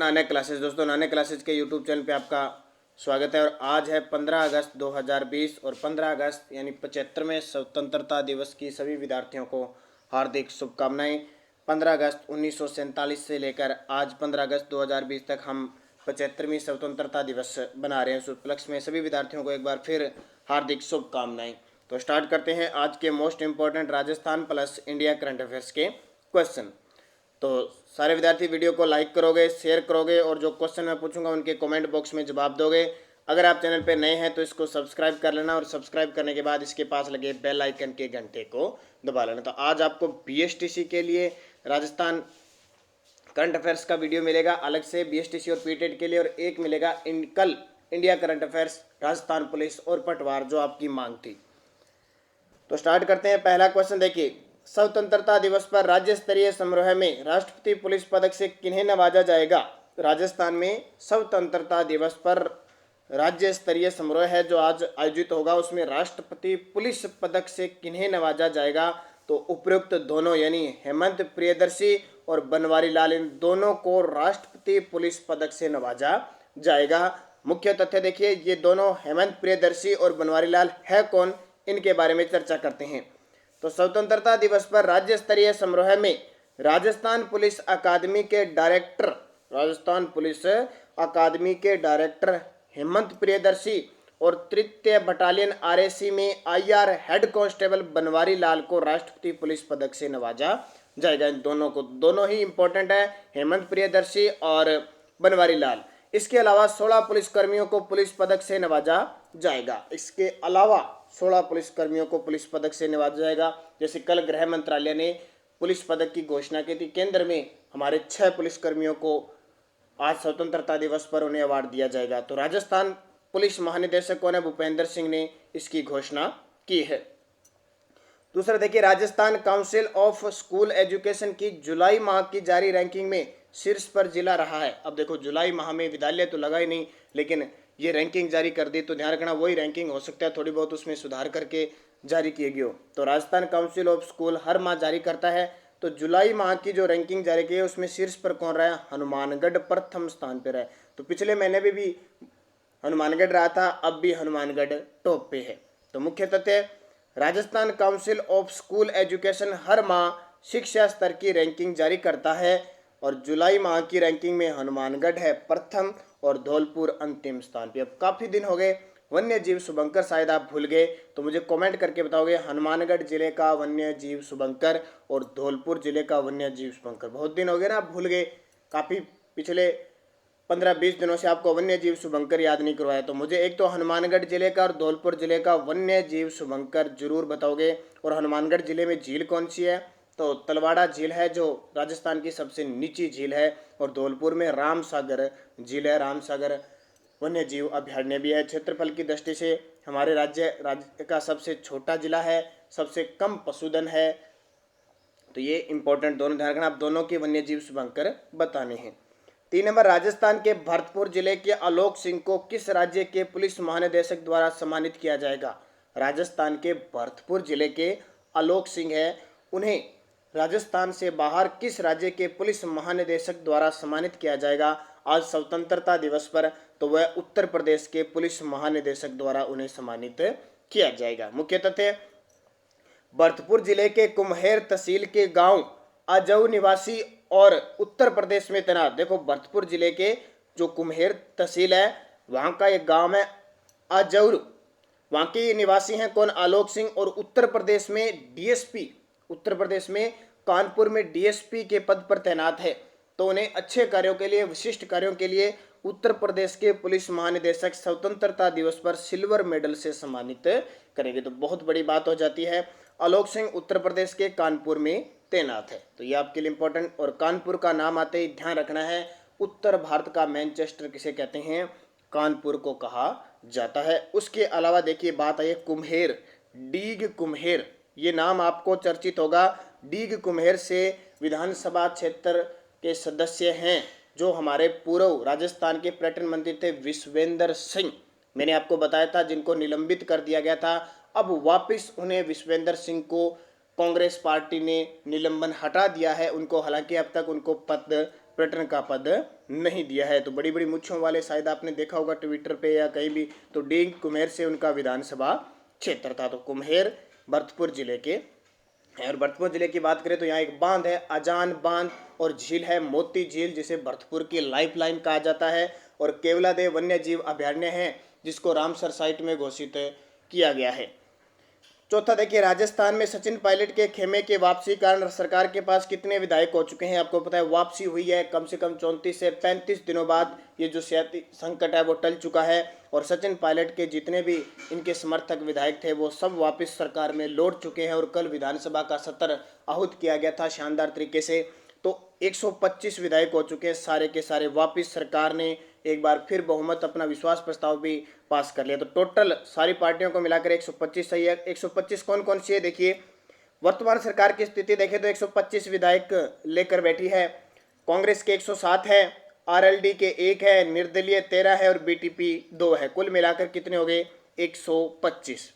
Nanak classes. दोस्तों, Nanak classes के YouTube channel पे आपका स्वागत है। और आज है 15 अगस्त 2020 और 15 अगस्त यानी 75वें स्वतंत्रता दिवस की सभी विद्यार्थियों को हार्दिक शुभकामनाएं। 15 अगस्त 1947 से लेकर आज 15 अगस्त 2020 तक हम 75वीं स्वतंत्रता दिवस बना रहे हैं। उस उपलक्ष्य में सभी विद्यार्थियों को एक बार फिर हार्दिक शुभकामनाएं। तो स्टार्ट करते हैं आज के most important Rajasthan plus India current affairs के क्वेश्चन। तो सारे विद्यार्थी वीडियो को लाइक करोगे, शेयर करोगे और जो क्वेश्चन मैं पूछूंगा उनके कमेंट बॉक्स में जवाब दोगे। अगर आप चैनल पे नए हैं तो इसको सब्सक्राइब कर लेना और सब्सक्राइब करने के बाद इसके पास लगे बेल आइकन के घंटे को दबा लेना। तो आज आपको बीएसटीसी के लिए राजस्थान करंट अफेयर्स का वीडियो मिलेगा अलग से बीएसटीसी और पीटेट के लिए, और एक मिलेगा कल India current affairs Rajasthan police और पटवार जो आपकी मांग थी। तो स्टार्ट करते हैं। पहला क्वेश्चन देखिए, स्वतंत्रता दिवस पर राज्य स्तरीय समारोह में राष्ट्रपति पुलिस पदक से किन्हें नवाजा जाएगा। राजस्थान में स्वतंत्रता दिवस पर राज्य स्तरीय समारोह है जो आज आयोजित होगा, उसमें राष्ट्रपति पुलिस पदक से किन्हें नवाजा जाएगा। तो उपयुक्त दोनों यानी हेमंत प्रियदर्शी और बनवारी लाल, इन दोनों को राष्ट्रपति पुलिस पदक से नवाजा जाएगा। मुख्य तथ्य देखिए, ये दोनों हेमंत प्रियदर्शी और बनवारी लाल है कौन, इनके बारे में चर्चा करते हैं। तो स्वतंत्रता दिवस पर राज्य स्तरीय समारोह में राजस्थान पुलिस अकादमी के डायरेक्टर हेमंत प्रियदर्शी और तृतीय बटालियन आरएसी में IR head constable Banwari Lal को राष्ट्रपति पुलिस पदक से नवाजा जाएगा। इन दोनों को, दोनों ही इंपॉर्टेंट है, हेमंत प्रियदर्शी और बनवारी लाल। इसके अलावा 16 पुलिसकर्मियों को पुलिस पदक से नवाजा जाएगा। इसके अलावा 16 पुलिसकर्मियों को पुलिस पदक से नवाजा जाएगा। जैसे कल गृह मंत्रालय ने पुलिस पदक की घोषणा की थी। केंद्र में हमारे 6 पुलिसकर्मियों को आज स्वतंत्रता दिवस पर उन्हें अवार्ड दिया जाएगा। तो राजस्थान पुलिस महानिदेशक कौन है, भूपेंद्र सिंह ने इसकी घोषणा की है। दूसरा देखिए, Rajasthan council of school education की जुलाई माह की जारी रैंकिंग में शीर्ष पर जिला रहा है। अब देखो, जुलाई माह में विद्यालय तो लगा ही नहीं, लेकिन ये रैंकिंग जारी कर दी, तो ध्यान रखना वही रैंकिंग हो सकता है थोड़ी बहुत उसमें सुधार करके जारी किए गए हो। तो राजस्थान काउंसिल ऑफ स्कूल हर माह जारी करता है। तो जुलाई माह की जो रैंकिंग जारी की है उसमें शीर्ष पर कौन रहा है, हनुमानगढ़ प्रथम स्थान पर है। तो पिछले महीने में भी हनुमानगढ़ रहा था, अब भी हनुमानगढ़ टॉप पे है। तो मुख्य तथ्य, Rajasthan council of school education हर माह शिक्षा स्तर की रैंकिंग जारी करता है और जुलाई माह की रैंकिंग में हनुमानगढ़ है प्रथम और धौलपुर अंतिम स्थान पे। अब काफ़ी दिन हो गए, वन्य जीव शुभंकर शायद आप भूल गए, तो मुझे कमेंट करके बताओगे हनुमानगढ़ जिले का वन्य जीव शुभंकर और धौलपुर जिले का वन्य जीव शुभंकर। बहुत दिन हो गए ना, आप भूल गए, काफ़ी पिछले 15-20 दिनों से आपको वन्य जीव शुभंकर याद नहीं करवाया। तो मुझे एक तो हनुमानगढ़ जिले का और धौलपुर जिले का वन्य जीव शुभंकर जरूर बताओगे। और हनुमानगढ़ जिले में झील कौन सी है, तो तलवाड़ा झील है जो राजस्थान की सबसे नीची झील है, और धौलपुर में रामसागर झील है, रामसागर वन्य जीव अभ्यारण्य भी है। क्षेत्रफल की दृष्टि से हमारे राज्य का सबसे छोटा जिला है, सबसे कम पशुधन है। तो ये इंपॉर्टेंट दोनों ध्यान रखना, आप दोनों के वन्य जीव शुभंकर बताने हैं। 3 नंबर, राजस्थान के भरतपुर जिले के आलोक सिंह को किस राज्य के पुलिस महानिदेशक द्वारा सम्मानित किया जाएगा। राजस्थान के भरतपुर जिले के आलोक सिंह है, उन्हें राजस्थान से बाहर किस राज्य के पुलिस महानिदेशक द्वारा सम्मानित किया जाएगा आज स्वतंत्रता दिवस पर, तो वह उत्तर प्रदेश के पुलिस महानिदेशक द्वारा उन्हें सम्मानित किया जाएगा। मुख्य तथ्य, भरतपुर जिले के कुम्हेर तहसील के गांव अजऊ निवासी और उत्तर प्रदेश में तैनात, देखो भरतपुर जिले के जो कुम्हेर तहसील है वहां का एक गांव है अजौर, वहां के निवासी हैं कौन, आलोक सिंह, और उत्तर प्रदेश में डीएसपी, उत्तर प्रदेश में कानपुर में डीएसपी के पद पर तैनात है। तो उन्हें अच्छे कार्यों के लिए, विशिष्ट कार्यों के लिए उत्तर प्रदेश के पुलिस महानिदेशक स्वतंत्रता दिवस पर सिल्वर मेडल से सम्मानित करेंगे। तो बहुत बड़ी बात हो जाती है। आलोक सिंह उत्तर प्रदेश के कानपुर में तैनात है, तो ये आपके लिए इंपॉर्टेंट। और कानपुर का नाम आते ही ध्यान रखना है, उत्तर भारत का मैनचेस्टर किसे कहते हैं, कानपुर को कहा जाता है। उसके अलावा देखिए बात आई कुम्हेर, डीग कुम्हेर, ये नाम आपको चर्चित होगा। डीग कुम्हेर से विधानसभा क्षेत्र के सदस्य हैं जो हमारे पूर्व राजस्थान के पर्यटन मंत्री थे विश्वेंद्र सिंह, मैंने आपको बताया था, जिनको निलंबित कर दिया गया था। अब वापस उन्हें विश्वेंद्र सिंह को कांग्रेस पार्टी ने निलंबन हटा दिया है उनको, हालांकि अब तक उनको पर्यटन का पद नहीं दिया है। तो बड़ी बड़ी मुच्छों वाले, शायद आपने देखा होगा ट्विटर पे या कहीं भी, तो डी कुम्हेर से उनका विधानसभा क्षेत्र था। तो कुम्हेर भरतपुर जिले के है। और भरतपुर जिले की बात करें तो यहाँ एक बांध है अजान बांध, और झील है मोती झील, जिसे भरतपुर की लाइफ लाइन कहा जाता है। और केवलादेव वन्य जीव अभयारण्य है, जिसको रामसर साइट में घोषित किया गया है। चौथा देखिए, राजस्थान में सचिन पायलट के खेमे के वापसी कारण सरकार के पास कितने विधायक हो चुके हैं। आपको पता है वापसी हुई है कम से कम 34 से 35 दिनों बाद। ये जो सियासी संकट है वो टल चुका है, और सचिन पायलट के जितने भी इनके समर्थक विधायक थे वो सब वापस सरकार में लौट चुके हैं। और कल विधानसभा का सत्र आहूत किया गया था शानदार तरीके से। तो 125 विधायक हो चुके हैं, सारे के सारे वापस सरकार ने एक बार फिर बहुमत अपना विश्वास प्रस्ताव भी पास कर लिया। तो टोटल सारी पार्टियों को मिलाकर 125 सही है। 125 कौन कौन सी है देखिए, वर्तमान सरकार की स्थिति देखें तो 125 विधायक लेकर बैठी है। कांग्रेस के 107 है, आरएलडी के 1 है, निर्दलीय 13 है और बीटीपी 2 है। कुल मिलाकर कितने हो गए 125।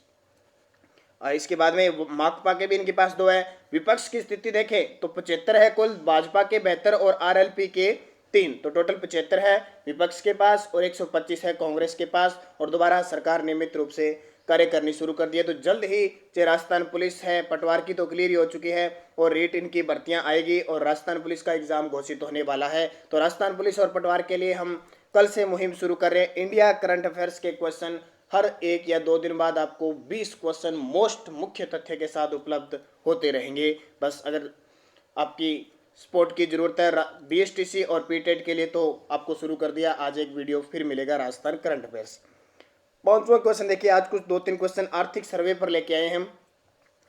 इसके बाद में माकपा के भी इनके पास 2 है। विपक्ष की स्थिति देखें तो 75 है कुल, भाजपा के 72 और आरएलपी के 3। तो टोटल 75 है विपक्ष के पास और 125 है कांग्रेस के पास। और दोबारा सरकार नियमित रूप से कार्य करनी शुरू कर दी है। तो जल्द ही जो राजस्थान पुलिस है, पटवार की तो क्लियर हो चुकी है और रेट इनकी भर्तियां आएगी और राजस्थान पुलिस का एग्जाम घोषित होने वाला है। तो राजस्थान पुलिस और पटवार के लिए हम कल से मुहिम शुरू कर रहे हैं। इंडिया करंट अफेयर्स के क्वेश्चन हर 1 या 2 दिन बाद आपको 20 क्वेश्चन मोस्ट मुख्य तथ्य के साथ उपलब्ध होते रहेंगे। बस अगर आपकी सपोर्ट की जरूरत है बीएसटीसी और पीटेट के लिए तो आपको शुरू कर दिया। आज एक वीडियो फिर मिलेगा राजस्थान करंट अफेयर्स। 5वां क्वेश्चन देखिए, आज कुछ 2-3 क्वेश्चन आर्थिक सर्वे पर लेके आए हम।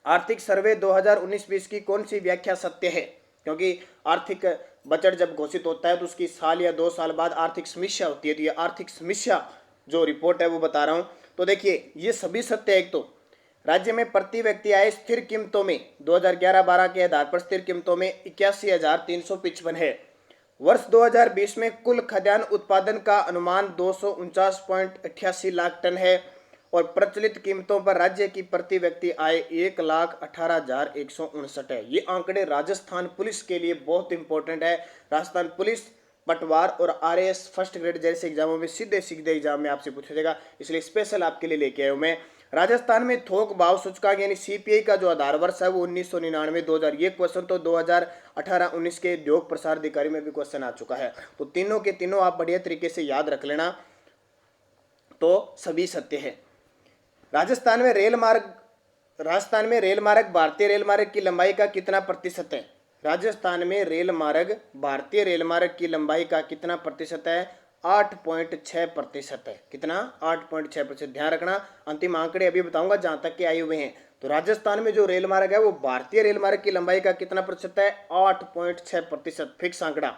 आर्थिक सर्वे 2019-20 की कौन सी व्याख्या सत्य है, क्योंकि आर्थिक बजट जब घोषित होता है तो उसकी साल या 2 साल बाद आर्थिक समीक्षा होती है। तो ये आर्थिक समीक्षा जो रिपोर्ट है वो बता रहा हूँ। तो देखिए ये सभी सत्य है। एक तो राज्य में प्रति व्यक्ति आय स्थिर कीमतों में 2011-12 के आधार पर स्थिर कीमतों में 81,355 है। वर्ष 2020 में कुल खाद्यान्न उत्पादन का अनुमान 249.88 लाख टन है और प्रचलित कीमतों पर राज्य की प्रति व्यक्ति आय 1,18,159 है। ये आंकड़े राजस्थान पुलिस के लिए बहुत इंपॉर्टेंट है। राजस्थान पुलिस, पटवार और आरएएस फर्स्ट ग्रेड जैसे एग्जामों में सीधे एग्जाम में आपसे पूछा जाएगा, इसलिए स्पेशल आपके लिए लेके आया हूं मैं। राजस्थान में थोक भाव सूचकांक यानी सीपीआई का जो आधार वर्ष है वो 1999-2000। ये क्वेश्चन तो 2018-19 के उद्योग प्रसार अधिकारी में भी क्वेश्चन आ चुका है। तो तीनों के तीनों आप बढ़िया तरीके से याद रख लेना, तो सभी सत्य है। राजस्थान में रेल मार्ग भारतीय रेल मार्ग की लंबाई का कितना प्रतिशत है। राजस्थान में रेल मार्ग भारतीय रेल मार्ग की लंबाई का कितना प्रतिशत है, 8.6% है। कितना, 8.6%। ध्यान रखना, अंतिम आंकड़े अभी बताऊंगा जहां तक के आए हुए हैं। तो राजस्थान में जो रेल मार्ग है वो भारतीय रेल मार्ग की लंबाई का कितना प्रतिशत है, 8.6%, फिक्स आंकड़ा।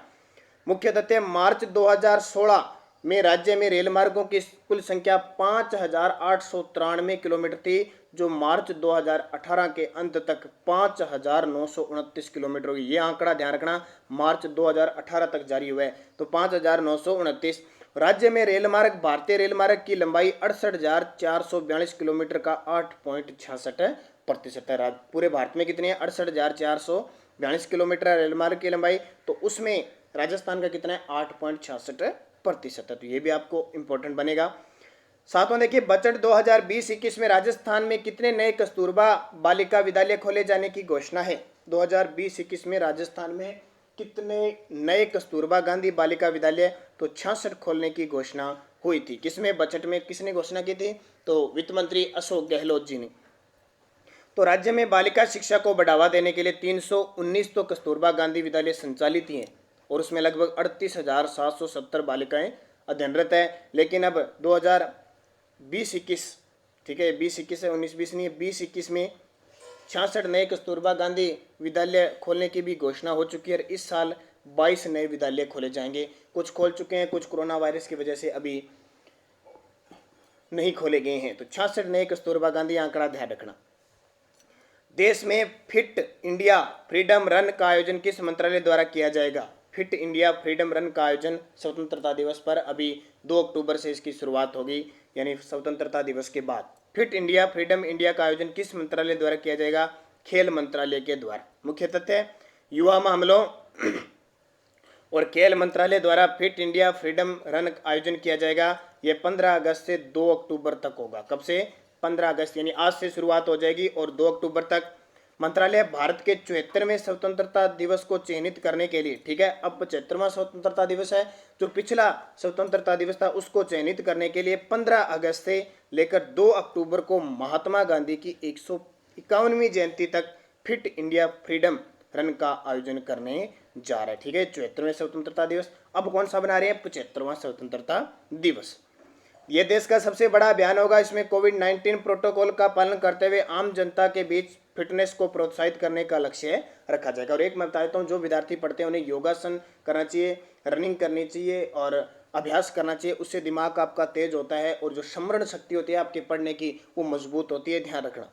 मुख्य तथ्य, मार्च 2016 में राज्य में रेल मार्गों की कुल संख्या 5,893 किलोमीटर थी, जो मार्च 2018 के अंत तक 5,929 किलोमीटर होगी। ये आंकड़ा ध्यान रखना, मार्च 2018 तक जारी हुआ है। तो 5,929। राज्य में रेल मार्ग भारतीय रेल मार्ग की लंबाई 68,442 किलोमीटर का 8.66% है। पूरे भारत में कितनी है, 68,442 किलोमीटर है रेल मार्ग की लंबाई। तो उसमें राजस्थान का कितना है, 8.66% है। तो ये भी आपको इंपॉर्टेंट बनेगा। 7वां देखिए, बजट 2020-21 में राजस्थान में कितने नए कस्तूरबा बालिका विद्यालय खोले जाने की घोषणा है। 2020-21 में राजस्थान में कितने नए कस्तूरबा गांधी बालिका विद्यालय, तो 66 खोलने की घोषणा हुई थी। किसमें, बजट में किसने घोषणा की थी, तो वित्त मंत्री अशोक गहलोत जी ने। तो राज्य में बालिका शिक्षा को बढ़ावा देने के लिए 319 तो कस्तूरबा गांधी विद्यालय संचालित हैं और उसमें लगभग 38,770 बालिकाएं अध्ययनरत है। लेकिन अब 2020-21, ठीक है, 20-21 है, 19-20 नहीं है, 20-21 में 66 नए कस्तूरबा गांधी विद्यालय खोलने की भी घोषणा हो चुकी है। और इस साल 22 नए विद्यालय खोले जाएंगे। कुछ खोल चुके हैं, कुछ कोरोना वायरस की वजह से अभी नहीं खोले गए हैं। तो 66 नए कस्तूरबा गांधी आंकड़ा ध्यान रखना। देश में फिट इंडिया फ्रीडम रन का आयोजन किस मंत्रालय द्वारा किया जाएगा। फिट इंडिया फ्रीडम रन का आयोजन स्वतंत्रता दिवस पर अभी 2 अक्टूबर से इसकी शुरुआत होगी, यानी स्वतंत्रता दिवस के बाद। फिट इंडिया फ्रीडम इंडिया का आयोजन किस मंत्रालय द्वारा किया जाएगा, खेल मंत्रालय के द्वारा। मुख्य तथ्य, युवा मामलों और खेल मंत्रालय द्वारा फिट इंडिया फ्रीडम रन आयोजन किया जाएगा। ये 15 अगस्त से 2 अक्टूबर तक होगा। कब से? 15 अगस्त, यानी आज से शुरुआत हो जाएगी और 2 अक्टूबर तक। मंत्रालय भारत के 74वें स्वतंत्रता दिवस को चिन्हित करने के लिए, ठीक है, अब 75वां स्वतंत्रता दिवस है, जो पिछला स्वतंत्रता दिवस था उसको चिन्हित करने के लिए 15 अगस्त से लेकर 2 अक्टूबर को महात्मा गांधी की 151वीं जयंती तक फिट इंडिया फ्रीडम रन का आयोजन करने जा रहा है। ठीक है, 74वें स्वतंत्रता दिवस। अब कौन सा बना रहे हैं? 75वां स्वतंत्रता दिवस। यह देश का सबसे बड़ा अभियान होगा। इसमें कोविड-19 प्रोटोकॉल का पालन करते हुए आम जनता के बीच फिटनेस को प्रोत्साहित करने का लक्ष्य रखा जाएगा। और एक मैं बताता हूँ, जो विद्यार्थी पढ़ते हैं उन्हें योगासन करना चाहिए, रनिंग करनी चाहिए और अभ्यास करना चाहिए। उससे दिमाग आपका तेज होता है और जो स्मरण शक्ति होती है आपके पढ़ने की वो मजबूत होती है, ध्यान रखना।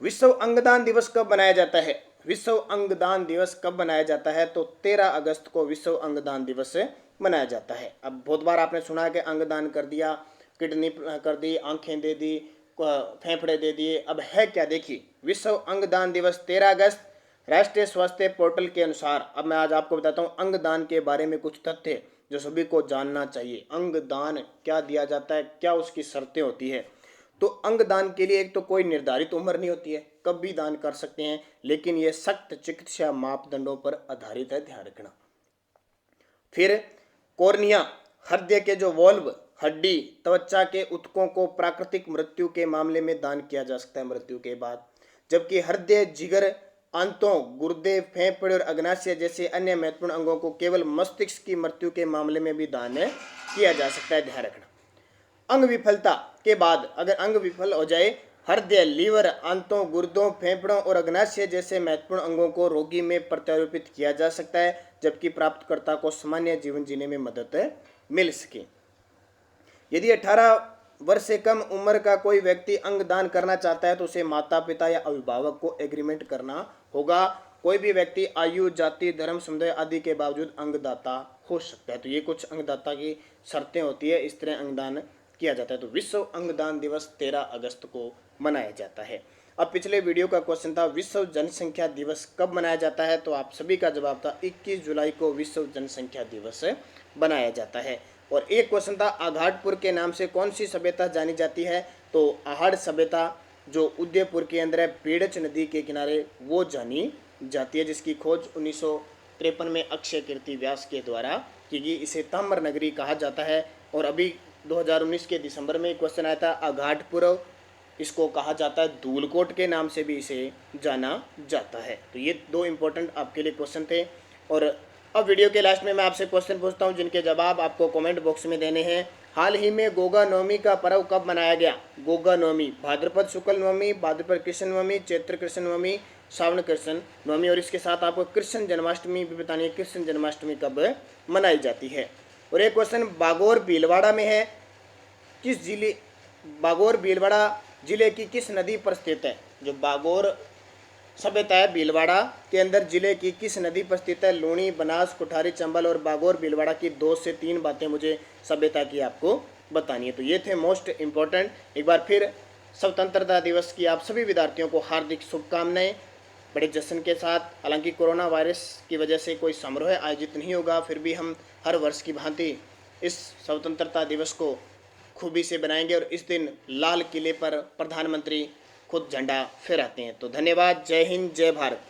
विश्व अंगदान दिवस कब मनाया जाता है? विश्व अंगदान दिवस कब मनाया जाता है? तो 13 अगस्त को विश्व अंगदान दिवस मनाया जाता है। अब बहुत बार आपने सुना है कि अंगदान कर दिया, किडनी कर दी, आंखें दे दी, फेफड़े दे दिए। अब है क्या? देखिए, विश्व अंगदान दिवस 13 अगस्त राष्ट्रीय स्वास्थ्य पोर्टल के अनुसार। अब मैं आज आपको बताता हूँ अंगदान के बारे में कुछ तथ्य जो सभी को जानना चाहिए। अंगदान क्या दिया जाता है, क्या उसकी शर्तें होती है। तो अंगदान के लिए एक तो कोई निर्धारित उम्र नहीं होती है, कब भी दान कर सकते हैं, लेकिन यह सख्त चिकित्सा मापदंडों पर आधारित है, ध्यान रखना। फिर कॉर्निया, हृदय के जो वॉल्व, हड्डी, त्वचा के ऊतकों को प्राकृतिक मृत्यु के मामले में दान किया जा सकता है मृत्यु के बाद। जबकि हृदय, जिगर, आंतों, गुर्दे, फेफड़े और अग्नाशय जैसे अन्य महत्वपूर्ण अंगों को केवल मस्तिष्क की मृत्यु के मामले में भी दान किया जा सकता है, ध्यान रखना। अंग विफलता के बाद अगर अंग विफल हो जाए, हृदय, लीवर, आंतों, गुर्दों, फेफड़ों और अग्नाशय जैसे महत्वपूर्ण अंगों को रोगी में प्रत्यारोपित किया जा सकता है, जबकि प्राप्तकर्ता को सामान्य जीवन जीने में मदद मिल सके। यदि 18 वर्ष से कम उम्र का कोई व्यक्ति अंगदान करना चाहता है तो उसे माता पिता या अभिभावक को एग्रीमेंट करना होगा। कोई भी व्यक्ति आयु, जाति, धर्म, समुदाय आदि के बावजूद अंगदाता हो सकता है। तो ये कुछ अंगदाता की शर्तें होती है, इस तरह अंगदान किया जाता है। तो विश्व अंगदान दिवस 13 अगस्त को मनाया जाता है। अब पिछले वीडियो का क्वेश्चन था विश्व जनसंख्या दिवस कब मनाया जाता है, तो आप सभी का जवाब था 21 जुलाई को विश्व जनसंख्या दिवस मनाया जाता है। और एक क्वेश्चन था आघाटपुर के नाम से कौन सी सभ्यता जानी जाती है, तो आहड़ सभ्यता जो उदयपुर के अंदर है, पेड़च नदी के किनारे, वो जानी जाती है, जिसकी खोज 1953 में अक्षय कीर्ति व्यास के द्वारा की गई। इसे ताम्र नगरी कहा जाता है। और अभी 2019 के दिसंबर में क्वेश्चन आया था आघाटपुर, इसको कहा जाता है धूलकोट के नाम से भी इसे जाना जाता है। तो ये दो इम्पोर्टेंट आपके लिए क्वेश्चन थे। और अब वीडियो के लास्ट में मैं आपसे क्वेश्चन पूछता हूँ जिनके जवाब आपको कमेंट बॉक्स में देने हैं। हाल ही में गोगा नवमी का पर्व कब मनाया गया? गोगा नवमी भाद्रपद शुक्ल नवमी, भाद्रपद कृष्ण नवमी, चैत्र कृष्ण नवमी, श्रावण कृष्ण नवमी। और इसके साथ आपको कृष्ण जन्माष्टमी भी बतानी है, कृष्ण जन्माष्टमी कब मनाई जाती है। और एक क्वेश्चन बागोर भीलवाड़ा में है, किस जिले, बागोर भीलवाड़ा जिले की किस नदी पर स्थित है? जो बागोर सभ्यता है भीलवाड़ा के अंदर जिले की किस नदी पर स्थित है? लूणी, बनास, कुठारी, चंबल और बागोर भीलवाड़ा की 2 से 3 बातें मुझे सभ्यता की आपको बतानी है। तो ये थे मोस्ट इम्पोर्टेंट। एक बार फिर स्वतंत्रता दिवस की आप सभी विद्यार्थियों को हार्दिक शुभकामनाएं, बड़े जश्न के साथ। हालांकि कोरोना वायरस की वजह से कोई समारोह आयोजित नहीं होगा, फिर भी हम हर वर्ष की भांति इस स्वतंत्रता दिवस को खूबी से बनाएंगे और इस दिन लाल किले पर प्रधानमंत्री खुद झंडा फहराते हैं। तो धन्यवाद, जय हिंद, जय भारत।